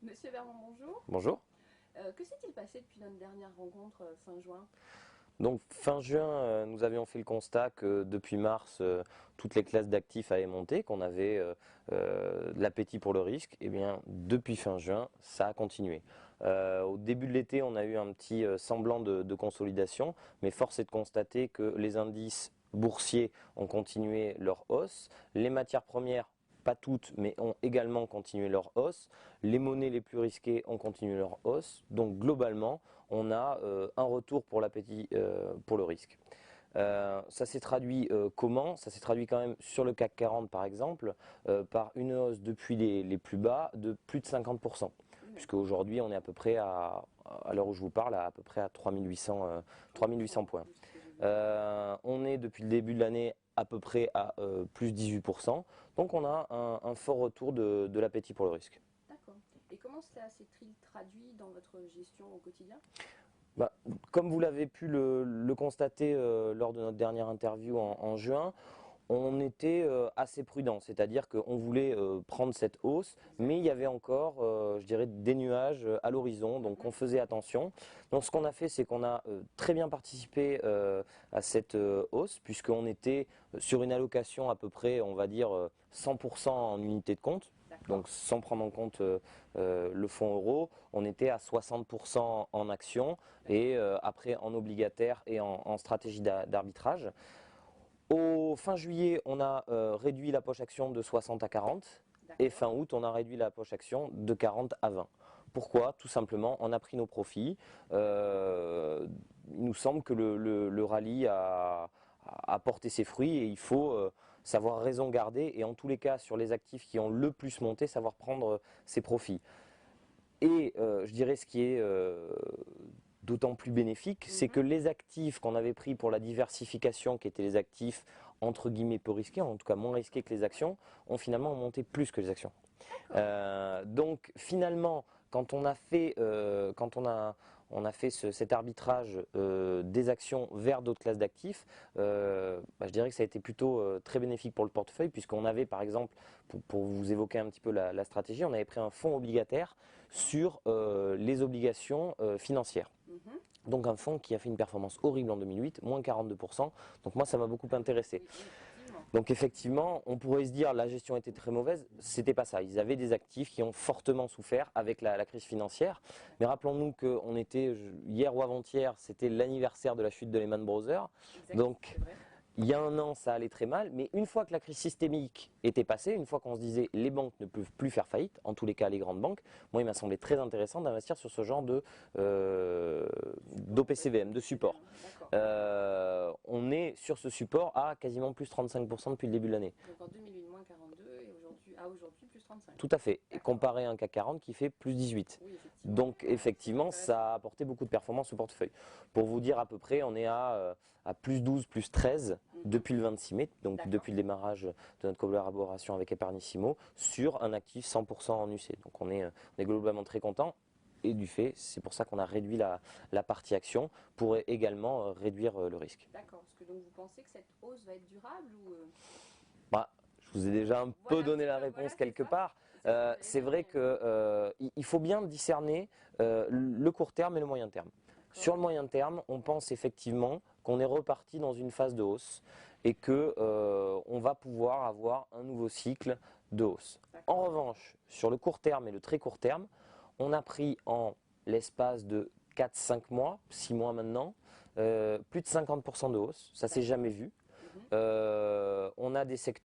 Monsieur Vermont, bonjour. Bonjour. Que s'est-il passé depuis notre dernière rencontre fin juin? Donc fin juin, nous avions fait le constat que depuis mars, toutes les classes d'actifs avaient monté, qu'on avait de l'appétit pour le risque. Et bien depuis fin juin, ça a continué. Au début de l'été, on a eu un petit semblant de consolidation, mais force est de constater que les indices boursiers ont continué leur hausse, les matières premières pas toutes, mais ont également continué leur hausse. Les monnaies les plus risquées ont continué leur hausse. Donc globalement, on a un retour pour l'appétit pour le risque. Ça s'est traduit comment? Ça s'est traduit quand même sur le CAC 40 par exemple, par une hausse depuis les plus bas de plus de 50%. Puisque aujourd'hui on est à peu près à l'heure où je vous parle, à peu près à 3800 points. On est depuis le début de l'année à peu près à plus 18%. Donc on a un fort retour de l'appétit pour le risque. D'accord. Et comment cela s'est-il traduit dans votre gestion au quotidien? Bah, comme vous l'avez pu le constater lors de notre dernière interview en juin, on était assez prudent, c'est-à-dire qu'on voulait prendre cette hausse, mais il y avait encore, je dirais, des nuages à l'horizon, donc on faisait attention. Donc ce qu'on a fait, c'est qu'on a très bien participé à cette hausse, puisqu'on était sur une allocation à peu près, on va dire, 100% en unité de compte. Donc sans prendre en compte le fonds euro, on était à 60% en actions et après en obligataire et en stratégie d'arbitrage. Au fin juillet, on a réduit la poche action de 60 à 40 et fin août, on a réduit la poche action de 40 à 20. Pourquoi? Tout simplement, on a pris nos profits. Il nous semble que le rallye a porté ses fruits et il faut savoir raison garder et en tous les cas, sur les actifs qui ont le plus monté, savoir prendre ses profits. Et je dirais ce qui est d'autant plus bénéfique, c'est que les actifs qu'on avait pris pour la diversification, qui étaient les actifs entre guillemets peu risqués, en tout cas moins risqués que les actions, ont finalement monté plus que les actions. Donc finalement, quand on a fait, cet arbitrage des actions vers d'autres classes d'actifs, je dirais que ça a été plutôt très bénéfique pour le portefeuille, puisqu'on avait par exemple, pour vous évoquer un petit peu la stratégie, on avait pris un fonds obligataire sur les obligations financières. Donc un fonds qui a fait une performance horrible en 2008, moins 42%. Donc moi ça m'a beaucoup intéressé. Donc effectivement, on pourrait se dire la gestion était très mauvaise, c'était pas ça. Ils avaient des actifs qui ont fortement souffert avec la crise financière. Mais rappelons-nous qu'on était, hier ou avant-hier, c'était l'anniversaire de la chute de Lehman Brothers. Donc il y a un an, ça allait très mal, mais une fois que la crise systémique était passée, une fois qu'on se disait les banques ne peuvent plus faire faillite, en tous les cas les grandes banques, moi il m'a semblé très intéressant d'investir sur ce genre d'OPCVM, de support. On est sur ce support à quasiment plus 35% depuis le début de l'année. Donc en 2008, moins 42 et aujourd'hui plus 35. Tout à fait, et comparé à un CAC 40 qui fait plus 18. Oui, effectivement. Donc effectivement, ça a apporté beaucoup de performance au portefeuille. Pour vous dire à peu près, on est à plus 12, plus 13 depuis le 26 mai, donc depuis le démarrage de notre collaboration avec Eparnissimo, sur un actif 100% en UC. Donc on est globalement très content. Et du fait, c'est pour ça qu'on a réduit la partie action pour également réduire le risque. D'accord, parce que donc vous pensez que cette hausse va être durable ou Bah, je vous ai déjà un peu donné la réponse quelque part. C'est vrai que il faut bien discerner le court terme et le moyen terme. Sur le moyen terme, on pense effectivement qu'on est reparti dans une phase de hausse et que on va pouvoir avoir un nouveau cycle de hausse. En revanche, sur le court terme et le très court terme, on a pris en l'espace de 4-5 mois, 6 mois maintenant, plus de 50% de hausse. Ça s'est jamais vu. On a des secteurs